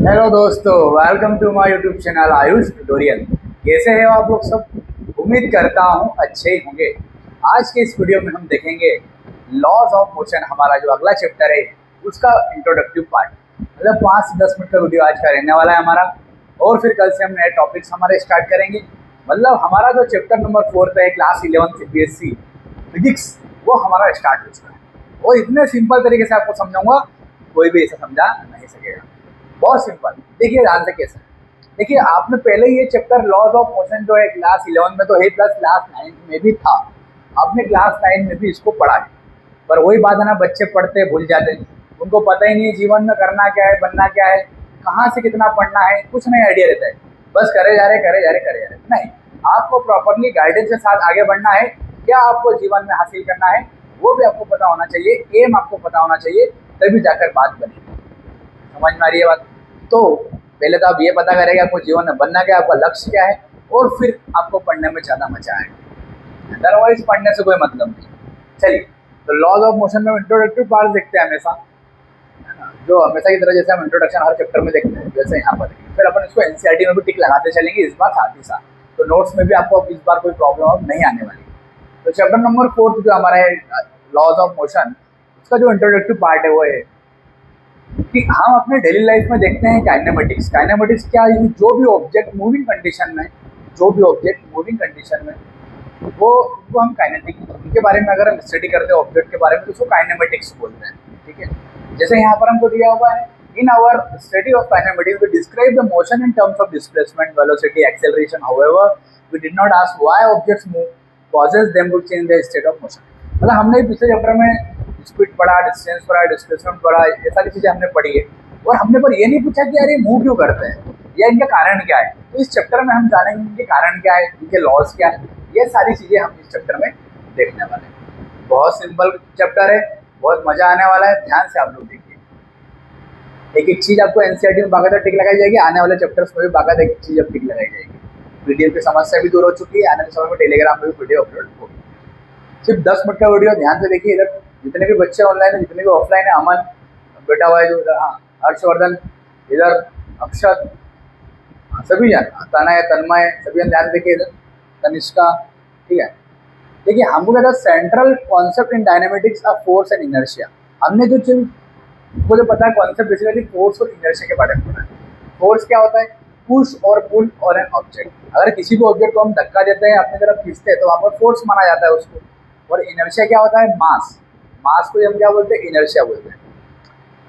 Hello दोस्तों, welcome to my YouTube channel Ayush tutorial. कैसे हैं आप लोग सब? उम्मीद करता हूं अच्छे ही होंगे। आज के इस वीडियो में हम देखेंगे लॉज ऑफ मोशन, हमारा जो अगला चैप्टर है उसका इंट्रोडक्टिव पार्ट। मतलब 5 से 10 मिनट का वीडियो आज का रहने वाला है हमारा, और फिर कल से हम नए टॉपिक्स हमारे स्टार्ट करेंगे। मतलब हमारा जो चैप्टर नंबर 4 है क्लास 11 CBSE फिजिक्स, वो हमारा स्टार्ट हो चुका है। और इतने सिंपल तरीके से आपको समझाऊंगा, कोई भी ऐसा समझा नहीं सकेगा। बहुत सिंपल, देखिए ध्यान से कैसे। देखिए, आपने पहले ये चैप्टर लॉज ऑफ मोशन जो है क्लास 11 में तो है, प्लस क्लास 9 में भी था। आपने क्लास 9 में भी इसको पढ़ा है। पर वही बात है ना, बच्चे पढ़ते भूल जाते हैं। उनको पता ही नहीं है जीवन में करना क्या है, बनना क्या है, कहाँ से कितना पढ़ना है, कुछ नहीं आइडिया रहता है। बस करे जा रहे करे जा रहे करे जा रहे। नहीं, आपको प्रॉपरली गाइडेंस के साथ आगे बढ़ना है। क्या आपको जीवन में हासिल करना है वो भी आपको पता होना चाहिए, एम आपको पता होना चाहिए, तभी जाकर बात बनेगी। समझ में आ रही है बात? तो पहले तो आप ये पता करेंगे आपको जीवन में बनना क्या है, आपका लक्ष्य क्या है, और फिर आपको पढ़ने में ज़्यादा मजा आएगा। अदरवाइज पढ़ने से कोई मतलब नहीं। चलिए, तो लॉज ऑफ मोशन में इंट्रोडक्टिव पार्ट देखते हैं हमेशा, है ना, जो हमेशा की तरह जैसे हम इंट्रोडक्शन हर चैप्टर में देखते हैं, जैसे यहाँ पर देखिए। फिर अपन इसको NCERT में भी टिक लगाते चलेंगे इस बार साथ ही साथ, तो नोट्स में भी आपको इस बार कोई प्रॉब्लम अब नहीं आने वाली। तो चैप्टर नंबर 4 जो हमारा है लॉज ऑफ मोशन, उसका जो इंट्रोडक्टिव पार्ट है वो है कि हम अपने डेली लाइफ में देखते हैं काइनेमेटिक्स। काइनेमेटिक्स क्या है? जो भी ऑब्जेक्ट मूविंग कंडीशन में, जो भी ऑब्जेक्ट मूविंग कंडीशन में, वो उनको हम काइनेटिक, उनके बारे में अगर हम स्टडी करते हैं ऑब्जेक्ट के बारे में, तो उसको काइनेमेटिक्स बोलते हैं। ठीक है, जैसे यहाँ पर हमको दिया हुआ है, in our study of kinematics we describe the motion in terms of displacement, velocity, acceleration. However we did not ask why objects move, causes them to change the state of motion. मतलब हमने पिछले chapter में speed पढ़ा, distance पढ़ा, displacement पढ़ा, ये सारी चीज़ें हमने पढ़ी है। और हमने पर ये नहीं पूछा कि यार ये मूव क्यों करते हैं या इनका कारण क्या है। तो इस चैप्टर में हम जानेंगे इनके कारण क्या है, इनके लॉज क्या है, ये सारी चीज़ें हम इस चैप्टर में देखने वाले हैं। बहुत सिंपल चैप्टर है, बहुत मजा आने वाला है। ध्यान से आप लोग देखिए, एक एक चीज़ आपको NCERT में बाकायदा टिक लगाई जाएगी, आने वाले चैप्टर्स में भी बाकायदा एक चीज़ अब टिक लगाई जाएगी। PDF की समस्या भी दूर हो चुकी है, आने वाले समय में टेलीग्राम में भी वीडियो अपलोड होगी। सिर्फ 10 मिनट का वीडियो, ध्यान से देखिए। इधर जितने भी बच्चे ऑनलाइन है, जितने भी ऑफलाइन है, अमन बेटा हुआ है जो इधर, हाँ हर्षवर्धन, इधर अक्षत, हाँ सभी जन, तनय तन्मय, सभी जन ध्यान देखिए। इधर तनिष्का, ठीक है। देखिए, हमको क्या था, central concept in dynamics of force and inertia. हमने जो चीज मुझे पता है कॉन्सेप्ट बेसिकली फोर्स और इनर्शिया के बारे में पढ़ा है। फोर्स क्या होता है? पुश और पुल और एन ऑब्जेक्ट। अगर किसी को ऑब्जेक्ट को हम धक्का देते हैं, अपनी तरफ खींचते हैं, तो वहाँ पर फोर्स माना जाता है उसको। और इनर्शिया क्या होता है? मास। मास को हम क्या बोलते हैं? इनर्शिया बोलते हैं।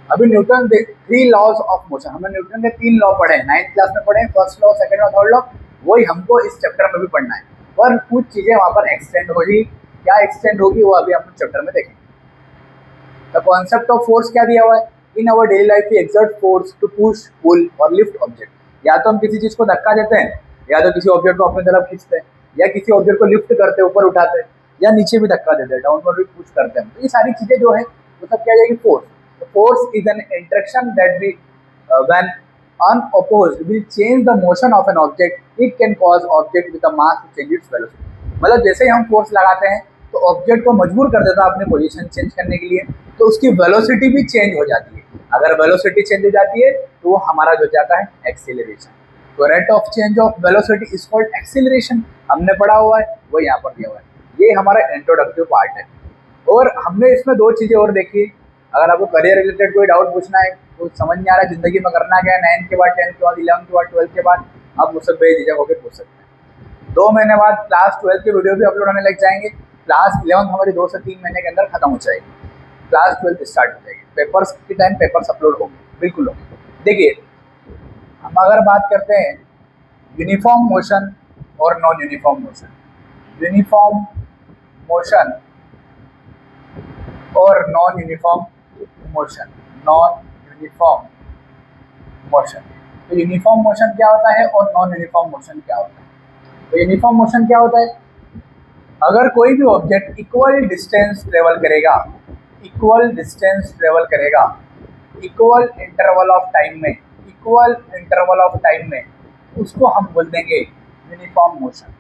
अभी न्यूटन 3 लॉज ऑफ मोशन, हमने न्यूटन के 3 लॉ पढ़े हैं, 9th क्लास में पढ़े हैं। First law, second law, third law, वही हमको इस चैप्टर में भी पढ़ना है। और कुछ चीज़ें वहाँ पर एक्सटेंड होगी। क्या एक्सटेंड होगी वो अभी हम चैप्टर में देखेंगे। द कॉन्सेप्ट ऑफ फोर्स क्या दिया हुआ है? In our daily life we exert force to push, pull और लिफ्ट ऑब्जेक्ट। या तो हम किसी चीज़ को धक्का देते हैं, या तो किसी ऑब्जेक्ट को अपनी तरफ खींचते हैं, या किसी ऑब्जेक्ट को लिफ्ट करते हैं, ऊपर उठाते हैं, या नीचे भी धक्का देते हैं, डाउनवर्ड भी पुश करते हैं। तो ये सारी चीज़ें जो है वो सब क्या जाएगी? फोर्स। तो force is an interaction that we when unopposed will change the motion of an object. It can cause object with a mass to change its velocity. मतलब जैसे ही हम फोर्स लगाते हैं तो ऑब्जेक्ट को मजबूर कर देता है अपनी पोजीशन चेंज करने के लिए, तो उसकी वेलोसिटी भी चेंज हो जाती है। अगर वेलोसिटी चेंज हो जाती है तो वो हमारा जो जाता है एक्सीलरेशन। तो rate of change of velocity is called acceleration. हमने पढ़ा हुआ है, वो यहाँ पर दिया हुआ है। ये हमारा इंट्रोडक्टिव पार्ट है। और हमने इसमें 2 चीज़ें और देखी। अगर आपको करियर रिलेटेड कोई डाउट पूछना है, तो समझ नहीं आ रहा है ज़िंदगी में करना क्या है, 9th के बाद, 10th के बाद, 11th के बाद, 12th के बाद, आप मुझसे बेझिझक होकर पूछ सकते हैं। 2 महीने बाद क्लास 12 के वीडियो भी अपलोड होने लग जाएंगे। क्लास 11 हमारी 2 से 3 महीने के अंदर खत्म हो जाएगी, क्लास 12 स्टार्ट हो जाएगी। पेपर्स के टाइम पेपर्स अपलोड होंगे, बिल्कुल होंगे। देखिए, हम अगर बात करते हैं यूनिफॉर्म मोशन और non uniform motion, uniform motion और non uniform motion, non uniform motion. तो यूनिफॉर्म मोशन क्या होता है और नॉन यूनिफॉर्म मोशन क्या होता है? तो यूनिफॉर्म मोशन क्या होता है? अगर कोई भी ऑब्जेक्ट इक्वल डिस्टेंस ट्रेवल करेगा, इक्वल डिस्टेंस ट्रेवल करेगा, इक्वल इंटरवल ऑफ टाइम में, इक्वल इंटरवल ऑफ टाइम में, उसको हम बोल देंगे यूनिफॉर्म मोशन।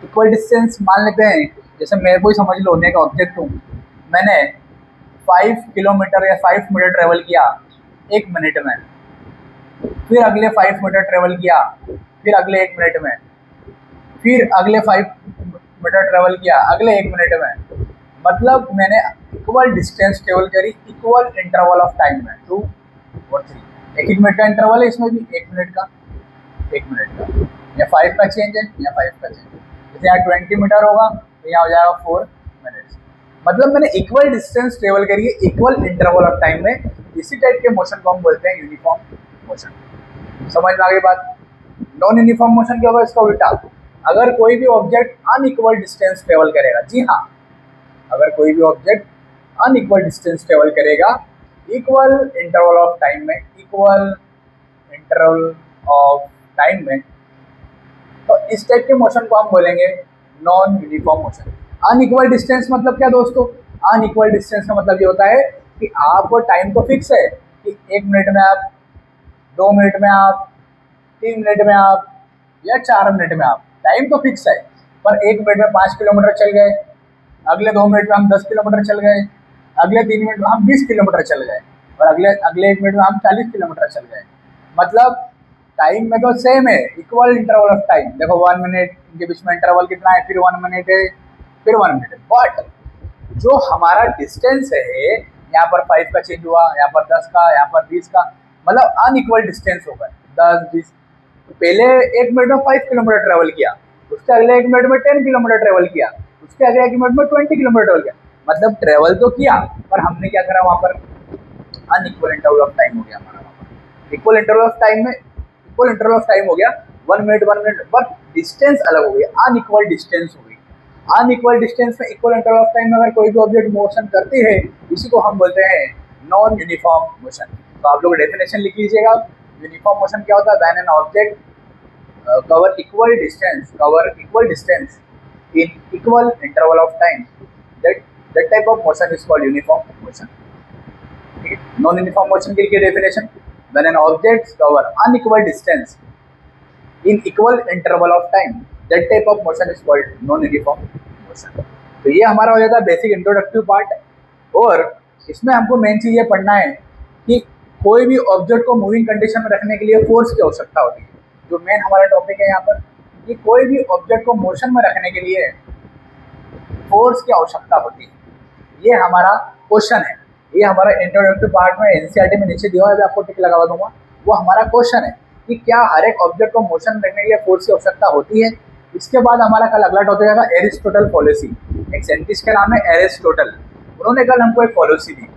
इक्वल डिस्टेंस मान लेते हैं, जैसे मैं कोई समझ लो, मैं एक ऑब्जेक्ट हूँ, मैंने 5 किलोमीटर या 5 मीटर ट्रेवल किया 1 मिनट में, फिर अगले 5 मीटर ट्रेवल किया, फिर अगले 1 मिनट में, फिर अगले 5 मीटर ट्रेवल किया अगले 1 मिनट में, मतलब मैंने इक्वल डिस्टेंस ट्रेवल करी इक्वल इंटरवल ऑफ टाइम में 2 और 3। 1 मिनट का इंटरवल है इसमें भी, 1 मिनट का, 1 मिनट का, या 5 का चेंज है या 5 का चेंज है। जैसे यहाँ 20 मीटर होगा तो यहाँ हो जाएगा 4 मिनट्स। मतलब मैंने इक्वल डिस्टेंस ट्रेवल करी है इक्वल इंटरवल ऑफ टाइम में। इसी टाइप के मोशन को हम बोलते हैं यूनिफॉर्म मोशन। समझ में आ गई बात। नॉन यूनिफॉर्म मोशन क्या होगा, इसका उल्टा, अगर कोई भी ऑब्जेक्ट अनइक्वल डिस्टेंस ट्रेवल करेगा, जी हाँ, अगर कोई भी ऑब्जेक्ट अनइक्वल डिस्टेंस ट्रेवल करेगा इक्वल इंटरवल ऑफ टाइम में, इक्वल इंटरवल ऑफ टाइम में, तो इस टाइप के मोशन को हम बोलेंगे non uniform motion. Unequal distance मतलब क्या दोस्तों, अनइक्वल डिस्टेंस का मतलब ये होता है कि आपको टाइम तो फिक्स है कि 1 मिनट में आप, 2 मिनट में आप, 3 मिनट में आप, या 4 मिनट में आप, टाइम तो फिक्स है, पर 1 मिनट में 5 किलोमीटर चल गए, अगले 2 मिनट में हम 10 किलोमीटर चल गए, अगले 3 मिनट में हम 20 किलोमीटर चल गए, और अगले अगले 1 मिनट में हम 40 किलोमीटर चल गए। मतलब टाइम में तो सेम है, इक्वल इंटरवल ऑफ टाइम। देखो 1 मिनट, इनके बीच में इंटरवल कितना है, फिर 1 मिनट है, फिर 1 मिनट है। बट जो हमारा डिस्टेंस है, यहाँ पर 5 का चेंज हुआ, यहाँ पर 10 का, यहाँ पर 20 का, मतलब अनइक्वल डिस्टेंस होगा 10-20। तो पहले 1 मिनट में 5 किलोमीटर ट्रेवल किया, उसके अगले 1 मिनट में 10 किलोमीटर ट्रेवल किया, उसके अगले 1 मिनट में 20 किलोमीटर ट्रेवल किया। मतलब ट्रेवल तो किया, पर हमने क्या करा वहाँ पर, अनइक्वल इंटरवल ऑफ टाइम हो गया हमारा वहाँ पर। इक्वल इंटरवल ऑफ टाइम में, इक्वल इंटरवल ऑफ टाइम हो गया 1 मिनट, बट डिस्टेंस अलग हो गया, अनइक्वल डिस्टेंस हो गई। अनइक्वल डिस्टेंस में इक्वल इंटरवल ऑफ टाइम में अगर कोई भी ऑब्जेक्ट मोशन करती है, इसी को हम बोलते हैं नॉन यूनिफॉर्म मोशन। तो आप लोग डेफिनेशन लिख लीजिएगा। यूनिफॉर्म मोशन क्या होता है, when an object cover equal distance in equal interval of time, that type of motion is called uniform motion. Okay. Non-uniform motion के लिए definition, when an object cover unequal distance in equal interval of time, that type of motion is called non-uniform motion. तो ये हमारा हो जाता है basic introductive part. और इसमें हमको मेन चीज़ ये पढ़ना है कि कोई भी ऑब्जेक्ट को मूविंग कंडीशन में रखने के लिए फोर्स की आवश्यकता होती है। जो मेन हमारा टॉपिक है यहाँ पर, कि कोई भी ऑब्जेक्ट को मोशन में रखने के लिए फोर्स की आवश्यकता होती है। ये हमारा क्वेश्चन है, ये हमारा इंट्रोडक्टिव पार्ट में एनसीईआरटी में नीचे दिया हुआ है, आपको टिक लगा दूंगा। वो हमारा क्वेश्चन है कि क्या हर एक ऑब्जेक्ट को मोशन में रखने के लिए फोर्स की आवश्यकता होती है। इसके बाद हमारा कल अगला टॉपिक आएगा एरिस्टोटल पॉलिसी। एक साइंटिस्ट का नाम है एरिस्टोटल, उन्होंने कल हमको एक पॉलिसी दी,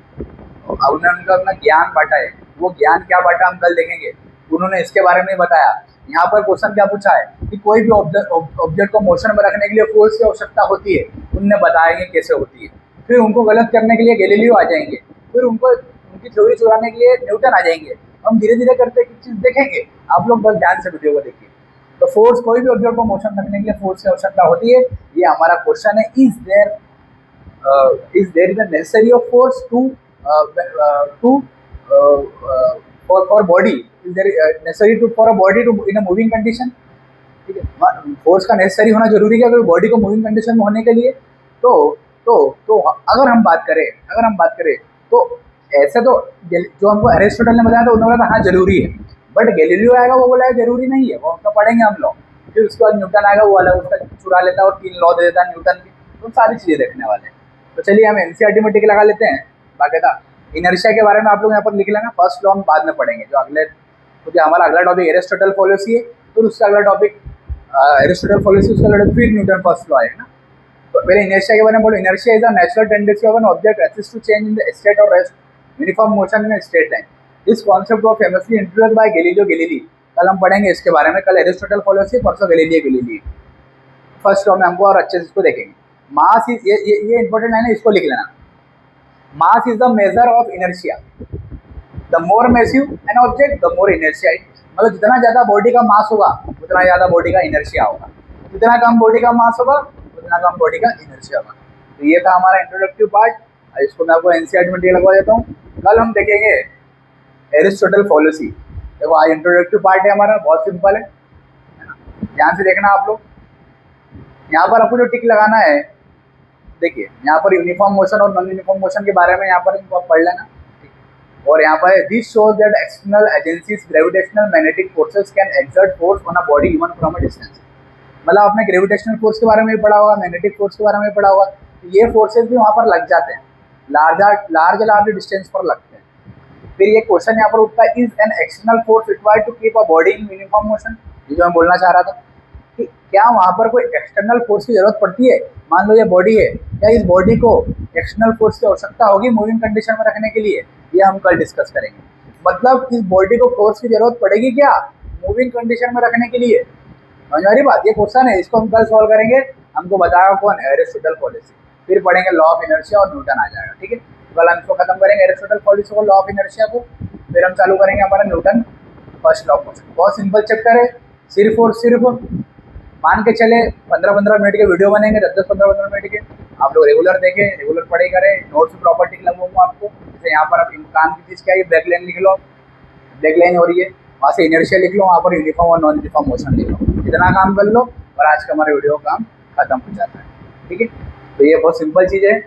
उन्होंने उनका अपना ज्ञान बांटा है। वो ज्ञान क्या बांटा हम कल देखेंगे। उन्होंने इसके बारे में बताया। यहाँ पर क्वेश्चन क्या पूछा है कि कोई भी ऑब्जेक्ट को मोशन में रखने के लिए फोर्स की आवश्यकता होती है, उनने बताएंगे कैसे होती है। फिर उनको गलत करने के लिए गैलीलियो आ जाएंगे, फिर उनको उनकी थ्योरी चुराने के लिए न्यूटन आ जाएंगे। हम धीरे धीरे करते एक चीज़ देखेंगे, आप लोग बस ध्यान से वीडियो को देखिए। तो फोर्स, कोई भी ऑब्जेक्ट को मोशन में रखने के लिए फोर्स की आवश्यकता होती है, ये हमारा क्वेश्चन है। Is there is a necessary of force to for body, is there necessary to for a body to in a moving condition। ठीक है, फोर्स का नेसेसरी होना जरूरी है अगर बॉडी को मूविंग कंडीशन में होने के लिए। तो अगर हम बात करें तो ऐसे तो जो हमको एरिस्टोटल ने बताया था, उन्होंने बोला था हाँ जरूरी है, बट गैलीलियो आएगा वो बोला है जरूरी नहीं है, वो उसका पढ़ेंगे हम लोग। फिर उसके बाद न्यूटन आएगा, वो अलग उसका चुरा लेता है और 3 लॉ दे देता है न्यूटन की। तो सारी चीज़ें देखने वाले हैं। तो चलिए हम एनसीईआरटी में टिक लगा लेते हैं। बाकायदा इनर्शिया के बारे में आप लोग यहाँ पर लिख लेना, फर्स्ट लॉ हम बाद में पढ़ेंगे। जो अगले, क्योंकि हमारा अगला टॉपिक एरिस्टोटल पॉलिसी है, फिर उसका अगला टॉपिक एरिस्टोटल पॉलिसी, उसका अगला फिर न्यूटन फर्स्ट लॉ है ना। तो पहले इनर्शिया के बारे में बोलो। Inertia is the natural tendency of an object exist to change in the state और rest uniform motion in straight line. This concept of famously introduced by Galileo Galilei. कल हम पढ़ेंगे इसके बारे में, कल एरिस्टोटल पॉलिसी, परसों गैलीलियो गैलीली। फर्स्ट लॉ में हमको और अच्छे से इसको देखेंगे। मास इज, ये इंपॉर्टेंट है ना, इसको लिख लेना। Mass is the measure of inertia. The more massive an object, the more inertia it is. मतलब जितना ज़्यादा बॉडी का मास होगा उतना ज़्यादा बॉडी का इनर्शिया होगा, जितना कम बॉडी का मास होगा उतना कम बॉडी का इनर्शिया होगा। तो ये था हमारा इंट्रोडक्टिव पार्ट। इसको मैं आपको एनसीईआरटी में लगवा देता हूँ। कल हम देखेंगे एरिस्टोटल पॉलिसी। देखो आज इंट्रोडक्टिव पार्ट है हमारा, बहुत सिंपल है ना। ध्यान से देखना आप लोग। यहाँ पर आपको जो टिक लगाना है, देखिए यहाँ पर यूनिफॉर्म मोशन और नॉन यूनिफॉर्म मोशन के बारे में यहाँ पर इनको आप पढ़ लेना। और यहाँ पर this shows that external agencies gravitational magnetic forces can exert force on a body even from a distance. मतलब आपने ग्रेविटेशनल फोर्स के बारे में भी पढ़ा होगा, मैग्नेटिक फोर्स के बारे में भी पढ़ा होगा। तो ये फोर्सेज भी वहाँ पर लग जाते हैं, लार्ज डिस्टेंस पर लगते हैं। फिर ये क्वेश्चन यहाँ पर उठता है, is an external force required to keep a body in uniform motion. ये जो मैं बोलना चाह रहा था कि क्या वहाँ पर कोई एक्सटर्नल फोर्स की जरूरत पड़ती है। मान लो ये बॉडी है, क्या इस बॉडी को एक्सटर्नल फोर्स की आवश्यकता होगी मूविंग कंडीशन में रखने के लिए, ये हम कल डिस्कस करेंगे। मतलब इस बॉडी को फोर्स की जरूरत पड़ेगी क्या मूविंग कंडीशन में रखने के लिए। समझ में आ रही बात, ये क्वेश्चन है, इसको हम कल सॉल्व करेंगे। हमको बताएगा कौन, एरिस्टोटल पॉलिसी। फिर पढ़ेंगे लॉ ऑफ इनर्शिया और न्यूटन आ जाएगा। ठीक है, कल हम इसको खत्म करेंगे एरिस्टोटल पॉलिसी को, लॉ ऑफ इनर्शिया को। फिर हम चालू करेंगे हमारा Newton first law of motion. बहुत सिंपल चैप्टर है, सिर्फ और सिर्फ मान के चले 15-15 मिनट के वीडियो बनेंगे, 10-10 15-15 मिनट के। आप लोग रेगुलर देखें, रेगुलर पढ़ाई करें। नोट्स की प्रॉपर्टी लगवाऊंगा आपको। जैसे यहाँ पर आप काम की चीज़ क्या है, ब्लैक लाइन लिख लो, ब्लैक लाइन हो रही है, वहाँ से इनर्शिया लिख लो, वहाँ पर यूनिफॉर्म और नॉन यूनिफॉर्म मोशन लिख लो। इतना काम कर लो और आज का हमारा वीडियो काम खत्म हो जाता है। ठीक है, तो ये बहुत सिंपल चीज़ है।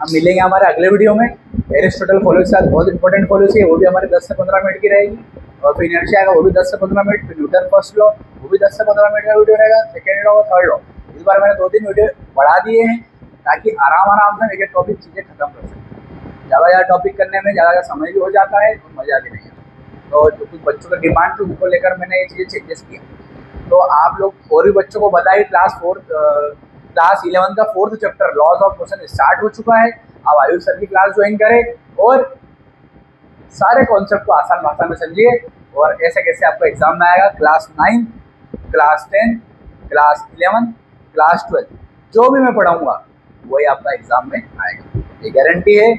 हम मिलेंगे हमारे अगले वीडियो में एरिस्टोटल पॉलिसी के साथ। बहुत इंपॉर्टेंट पॉलिसी है, वो भी हमारे 10 से 15 मिनट की रहेगी। और फिर इनर्शिया का वो भी 10 से 15 मिनट। फिर न्यूटन फर्स्ट लॉ वो भी 10 से 15 मिनट का वीडियो रहेगा। सेकेंड लॉ और थर्ड लॉ इस बार मैंने 2-3 वीडियो बढ़ा दिए हैं ताकि आराम से एक टॉपिक चीज़ें खत्म कर सकें। ज़्यादा टॉपिक करने में ज़्यादा समय भी हो जाता है और मज़ा भी नहीं आता। तो जो कुछ बच्चों का डिमांड थी उनको लेकर मैंने ये चीज़ें चेंजेस किए। तो आप लोग और भी बच्चों को बताइए, क्लास 11 का 4th chapter laws of motion start हो चुका है। आप आयुष सर की क्लास ज्वाइन करें और सारे कॉन्सेप्ट को आसान भाषा में समझिए। और ऐसे कैसे आपका एग्जाम में आएगा, क्लास 9, क्लास 10, क्लास 11, क्लास 12 जो भी मैं पढ़ाऊँगा वही आपका एग्जाम में आएगा, ये गारंटी है।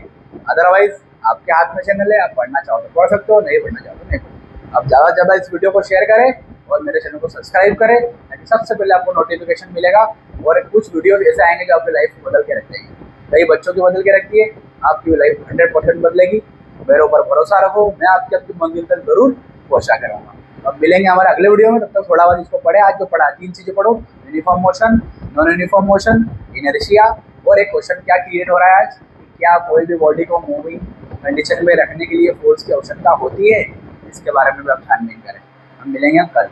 अदरवाइज आपके हाथ में चैनल है, आप पढ़ना चाहो तो पढ़ सकते हो, नहीं पढ़ना चाहो तो नहीं पढ़ो। आप ज़्यादा से ज़्यादा इस वीडियो को शेयर करें और मेरे चैनल को सब्सक्राइब करें ताकि सबसे पहले आपको नोटिफिकेशन मिलेगा। और कुछ वीडियोस ऐसे आएंगे जो आपकी लाइफ को बदल के रख देंगे। कई बच्चों की बदल के रखती है, आपकी लाइफ 100% बदलेगी। मेरे ऊपर भरोसा रखो, मैं आपकी अपनी मंजिल तक जरूर पहुँचा करूँगा। अब मिलेंगे हमारे अगले वीडियो में, तब तक थोड़ा बहुत इसको पढ़े। आज जो पढ़ा 3 चीज़ें पढ़ो, uniform motion, non uniform motion, inertia. और एक क्वेश्चन क्या क्रिएट हो रहा है आज, क्या कोई भी बॉडी को मूविंग कंडीशन में रखने के लिए फोर्स की आवश्यकता होती है, इसके बारे में भी आप ध्यान नहीं करें। हम मिलेंगे कल।